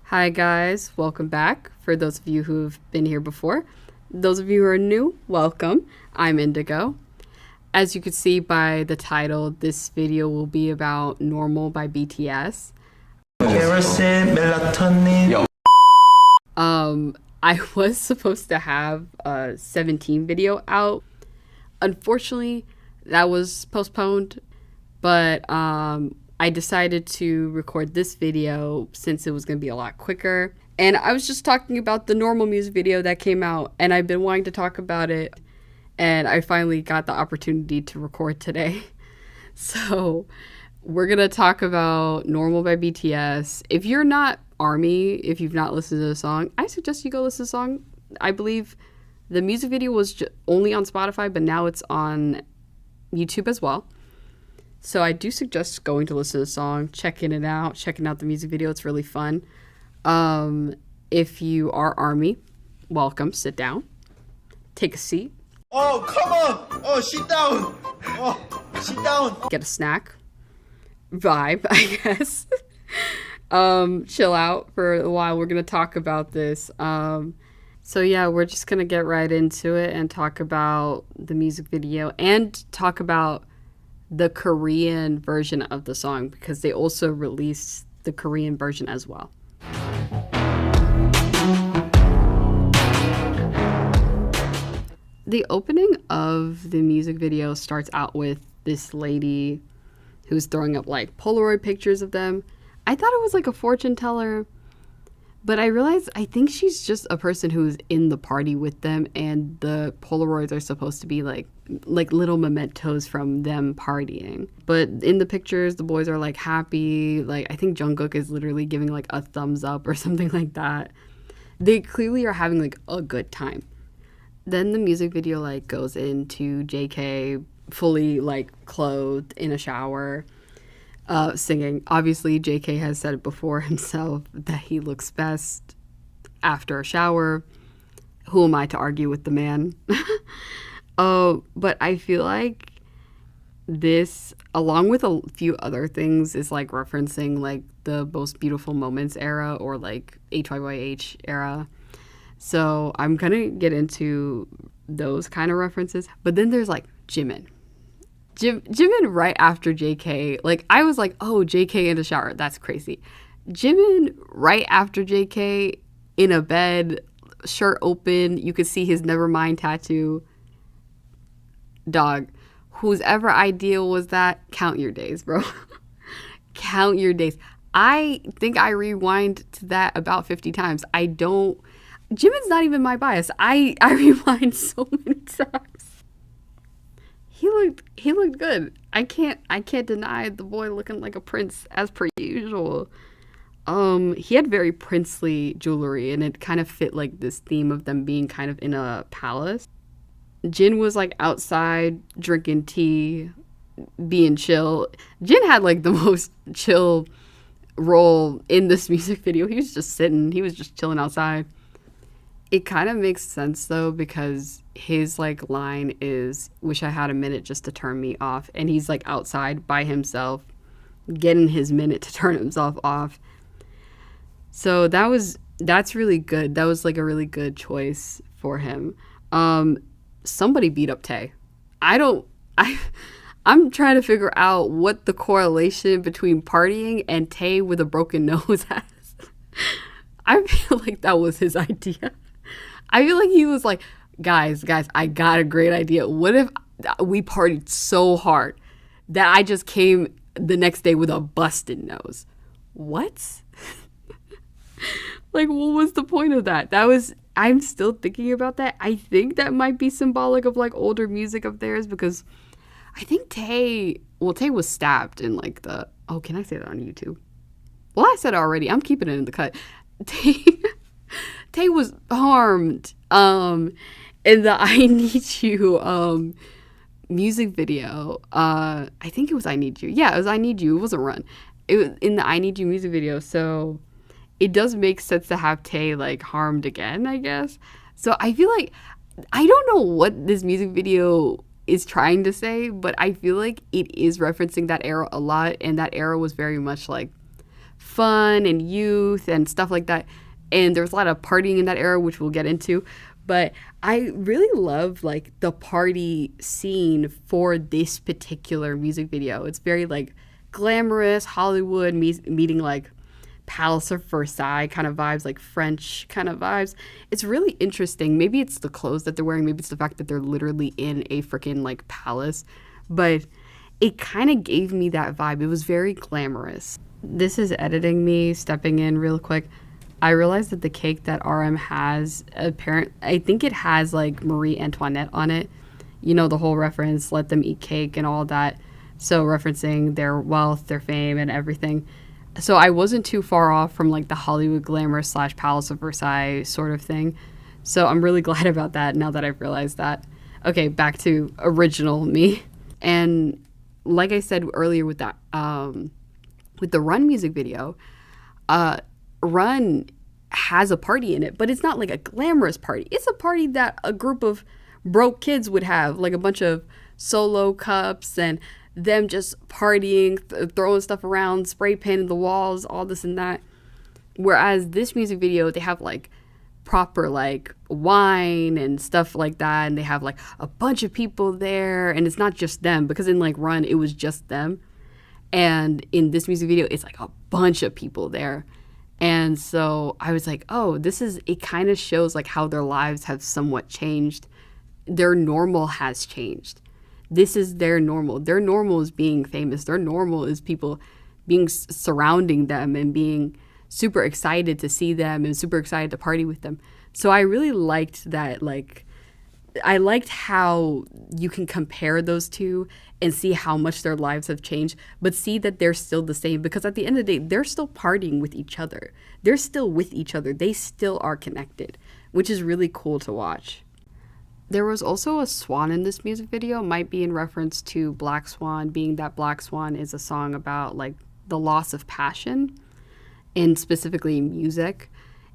Hi guys, welcome back. For those of you who've been here before, those of you who are new, welcome. I'm Indigo. As you can see by the title, this video will be about Normal by BTS. Kerosene, melatonin. I was supposed to have a 17 video out. Unfortunately, that was postponed, but I decided to record this video since it was going to be a lot quicker. And I was just talking about the Normal music video that came out, and I've been wanting to talk about it, and I finally got the opportunity to record today. So we're going to talk about Normal by BTS. If you're not ARMY, if you've not listened to the song, I suggest you go listen to the song. I believe the music video was only on Spotify, but now it's on YouTube as well. So I do suggest going to listen to the song, checking out the music video. It's really fun. If you are ARMY, welcome. Sit down. Take a seat. Oh, come on. Oh, sit down. Oh, sit down. Get a snack. Vibe, I guess. Chill out for a while. We're going to talk about this. So yeah, we're just going to get right into it and talk about the music video and talk about the Korean version of the song, because they also released the Korean version as well. The opening of the music video starts out with this lady who's throwing up like Polaroid pictures of them. I thought it was like a fortune teller, but I realized I think she's just a person who's in the party with them, and the Polaroids are supposed to be like little mementos from them partying. But in the pictures, the boys are like happy. Like I think Jungkook is literally giving like a thumbs up or something like that. They clearly are having like a good time. Then the music video like goes into JK fully like clothed in a shower, singing. Obviously, JK has said it before himself that he looks best after a shower. Who am I to argue with the man? But I feel like this, along with a few other things, is like referencing like the Most Beautiful Moments era or like HYYH era. So I'm gonna get into those kind of references. But then there's like Jimin. Jimin right after JK. Like I was like, oh, JK in the shower. That's crazy. Jimin right after JK in a bed, shirt open. You could see his Nevermind tattoo. Dog, whose ever idea was that? Count your days, bro. Count your days. I think I rewind to that about 50 times. Jimin's not even my bias. I rewind so many times. He looked good. I can't deny the boy looking like a prince as per usual. He had very princely jewelry, and it kind of fit like this theme of them being kind of in a palace. Jin was like outside drinking tea, being chill. Jin had like the most chill role in this music video. He was just sitting. He was just chilling outside. It kind of makes sense though, because his like line is, "Wish I had a minute just to turn me off," and he's like outside by himself, getting his minute to turn himself off. So that's really good. That was like a really good choice for him. Somebody beat up Tae. I'm trying to figure out what the correlation between partying and Tae with a broken nose has. I feel like that was his idea. I feel like he was like, guys, I got a great idea. What if we partied so hard that I just came the next day with a busted nose? What? Like, what was the point of that? I'm still thinking about that. I think that might be symbolic of like older music of theirs, because I think Tae was stabbed in like oh, can I say that on YouTube? Well, I said it already. I'm keeping it in the cut. Tae was harmed in the I Need You music video. I think it was I Need You. Yeah, it was I Need You. It wasn't Run. It was in the I Need You music video. So it does make sense to have Tae like harmed again, I guess. So I feel like, I don't know what this music video is trying to say, but I feel like it is referencing that era a lot, and that era was very much like fun and youth and stuff like that. And there was a lot of partying in that era, which we'll get into. But I really love like the party scene for this particular music video. It's very like glamorous Hollywood meeting like Palace of Versailles kind of vibes, like French kind of vibes. It's really interesting. Maybe it's the clothes that they're wearing. Maybe it's the fact that they're literally in a freaking like palace. But it kind of gave me that vibe. It was very glamorous. This is editing me stepping in real quick. I realized that the cake that RM has, I think it has like Marie Antoinette on it. You know, the whole reference, let them eat cake and all that. So referencing their wealth, their fame and everything. So I wasn't too far off from like the Hollywood glamour / Palace of Versailles sort of thing. So I'm really glad about that now that I've realized that. Okay, back to original me. And like I said earlier with that, with the Run music video, Run has a party in it, but it's not like a glamorous party. It's a party that a group of broke kids would have, like a bunch of solo cups and them just partying, throwing stuff around, spray painting the walls, all this and that. Whereas this music video, they have like proper like wine and stuff like that, and they have like a bunch of people there, and it's not just them, because in like Run it was just them, and in this music video it's like a bunch of people there. And so I was like, oh, it kind of shows like how their lives have somewhat changed. Their normal has changed. This is their normal. Their normal is being famous. Their normal is people being surrounding them and being super excited to see them and super excited to party with them. So I really liked that, like, I liked how you can compare those two and see how much their lives have changed, but see that they're still the same, because at the end of the day, they're still partying with each other. They're still with each other. They still are connected, which is really cool to watch. There was also a swan in this music video, might be in reference to Black Swan, being that Black Swan is a song about like the loss of passion and specifically music.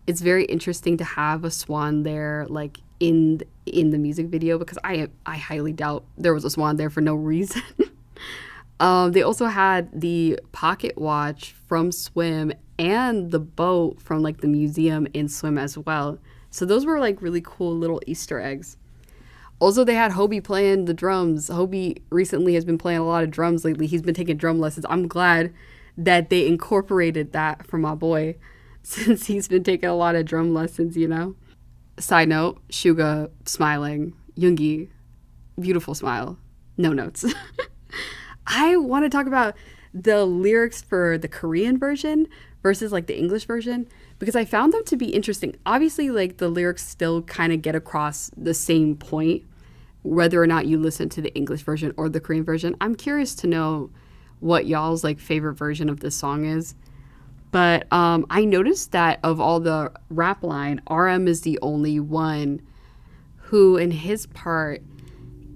It's very interesting to have a swan there, like in the music video, because I highly doubt there was a swan there for no reason. They also had the pocket watch from Swim and the boat from like the museum in Swim as well. So those were like really cool little Easter eggs. Also, they had Hobie playing the drums. Hobie recently has been playing a lot of drums lately. He's been taking drum lessons. I'm glad that they incorporated that for my boy, since he's been taking a lot of drum lessons, you know? Side note, Suga smiling. Yoongi, beautiful smile. No notes. I want to talk about the lyrics for the Korean version versus like the English version, because I found them to be interesting. Obviously, like the lyrics still kind of get across the same point, whether or not you listen to the English version or the Korean version. I'm curious to know what y'all's like favorite version of this song is. But I noticed that of all the rap line, RM is the only one who, in his part,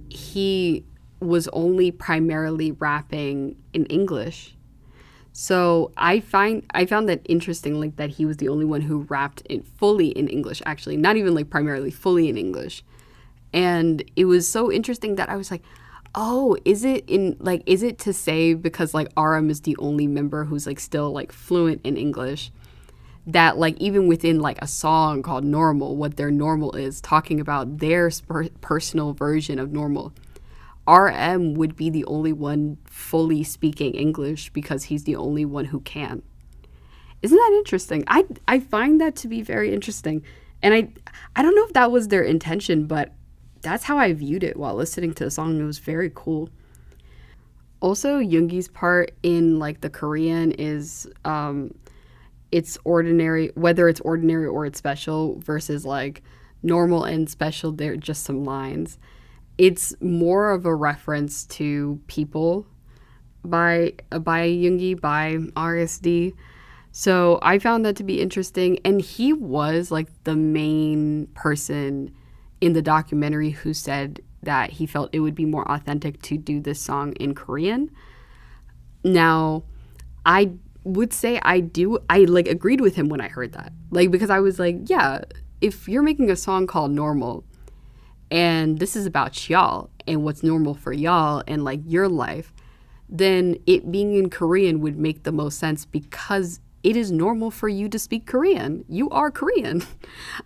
he was only primarily rapping in English. So I found that interesting, like that he was the only one who rapped fully in English, actually, not even like primarily, fully in English. And it was so interesting that I was like, oh, is it to say because like RM is the only member who's like still like fluent in English, that like even within like a song called Normal, what their normal is, talking about their personal version of normal, RM would be the only one fully speaking English because he's the only one who can. Isn't that interesting? I find that to be very interesting. And I don't know if that was their intention, but that's how I viewed it while listening to the song. It was very cool. Also, Yoongi's part in like the Korean is it's ordinary, whether it's ordinary or it's special, versus like normal and special, they're just some lines. It's more of a reference to people by Yoongi, by RSD. So I found that to be interesting. And he was like the main person in the documentary who said that he felt it would be more authentic to do this song in Korean. Now, I would say I like agreed with him when I heard that. Like, because I was like, yeah, if you're making a song called Normal, and this is about y'all and what's normal for y'all and like your life, then it being in Korean would make the most sense, because it is normal for you to speak Korean. You are Korean.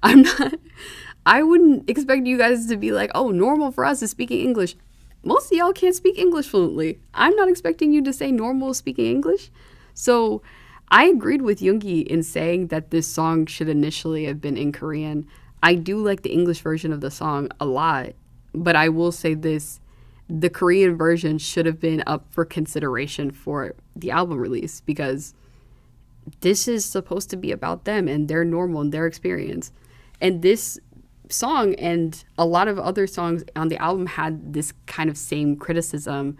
I wouldn't expect you guys to be like, oh, normal for us is speaking English. Most of y'all can't speak English fluently. I'm not expecting you to say normal is speaking English. So I agreed with Yoongi in saying that this song should initially have been in Korean. I do like the English version of the song a lot, but I will say this, the Korean version should have been up for consideration for the album release, because this is supposed to be about them and their normal and their experience. And this song and a lot of other songs on the album had this kind of same criticism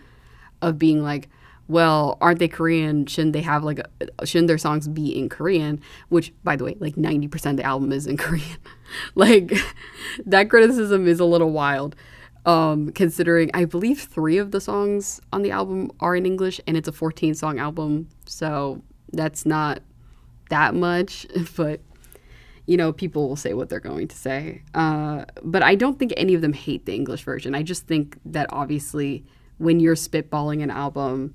of being like, well, aren't they Korean? Shouldn't their songs be in Korean? Which, by the way, like 90% of the album is in Korean. Like, that criticism is a little wild, considering I believe 3 of the songs on the album are in English, and it's a 14-song album, so that's not that much, but you know, people will say what they're going to say. But I don't think any of them hate the English version. I just think that obviously when you're spitballing an album,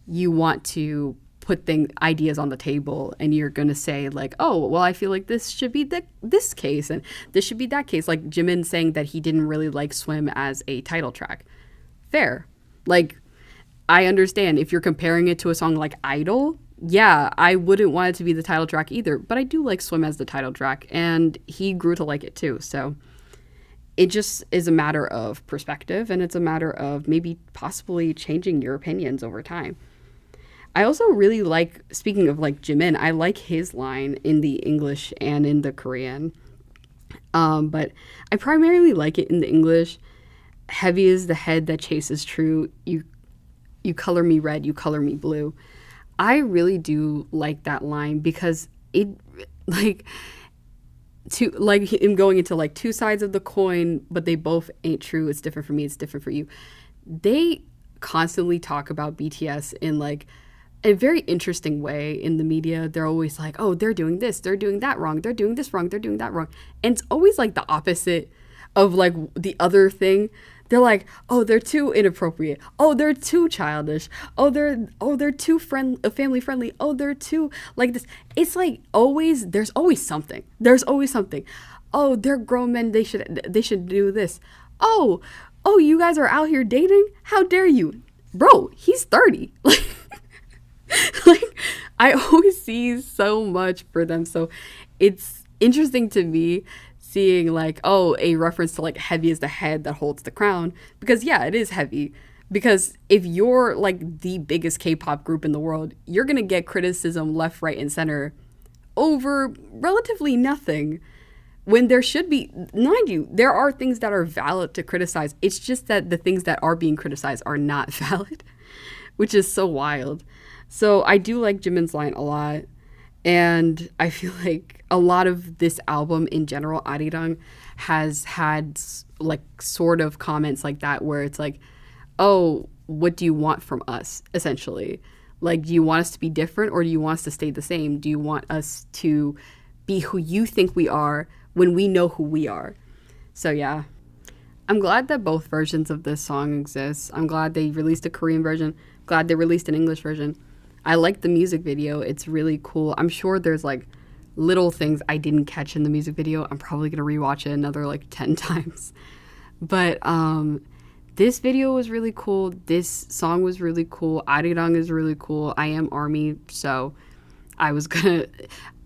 you want to put ideas on the table, and you're going to say like, oh, well, I feel like this should be this case and this should be that case. Like Jimin saying that he didn't really like Swim as a title track. Fair. Like, I understand if you're comparing it to a song like Idol, yeah, I wouldn't want it to be the title track either, but I do like Swim as the title track, and he grew to like it too. So it just is a matter of perspective, and it's a matter of maybe possibly changing your opinions over time. I also really like, speaking of like Jimin, I like his line in the English and in the Korean. But I primarily like it in the English. Heavy is the head that chases true. You color me red, you color me blue. I really do like that line, because it like him going into like 2 sides of the coin, but they both ain't true. It's different for me, it's different for you. They constantly talk about BTS in like a very interesting way in the media. They're always like, oh, they're doing this, they're doing that wrong, they're doing this wrong, they're doing that wrong. And it's always like the opposite of like the other thing. They're like, oh, they're too inappropriate. Oh, they're too childish. Oh, they're too family friendly. Oh, they're too like this. It's like there's always something. There's always something. Oh, they're grown men. They should do this. Oh, you guys are out here dating? How dare you? Bro, he's 30. Like, I always see so much for them. So it's interesting to me seeing like, oh, a reference to like heavy is the head that holds the crown, because yeah, it is heavy. Because if you're like the biggest K-pop group in the world, you're gonna get criticism left, right, and center over relatively nothing, when there should be, mind you, there are things that are valid to criticize. It's just that the things that are being criticized are not valid, which is so wild. So I do like Jimin's line a lot. And I feel like a lot of this album in general, Arirang, has had like sort of comments like that, where it's like, oh, what do you want from us, essentially? Like, do you want us to be different, or do you want us to stay the same? Do you want us to be who you think we are when we know who we are? So yeah, I'm glad that both versions of this song exist. I'm glad they released a Korean version. Glad they released an English version. I like the music video. It's really cool. I'm sure there's like little things I didn't catch in the music video. I'm probably going to rewatch it another like 10 times. But this video was really cool. This song was really cool. Arirang is really cool. I am ARMY, so it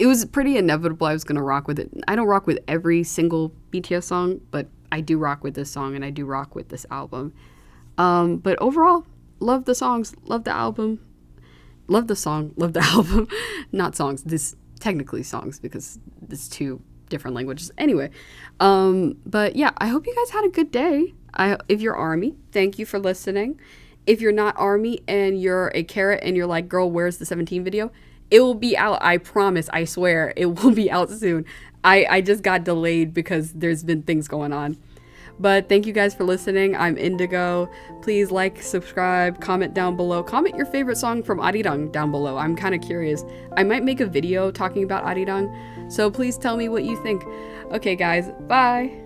was pretty inevitable I was going to rock with it. I don't rock with every single BTS song, but I do rock with this song, and I do rock with this album. But overall, love the songs, love the album. Love the song, love the album. Not songs, this technically songs, because it's 2 different languages. Anyway, but yeah, I hope you guys had a good day. If you're ARMY, thank you for listening. If you're not ARMY and you're a carrot and you're like, girl, where's the 17 video? It will be out, I promise, I swear. It will be out soon. I just got delayed because there's been things going on. But thank you guys for listening. I'm Indigo. Please like, subscribe, comment down below. Comment your favorite song from Arirang down below. I'm kind of curious. I might make a video talking about Arirang, so please tell me what you think. Okay guys, bye!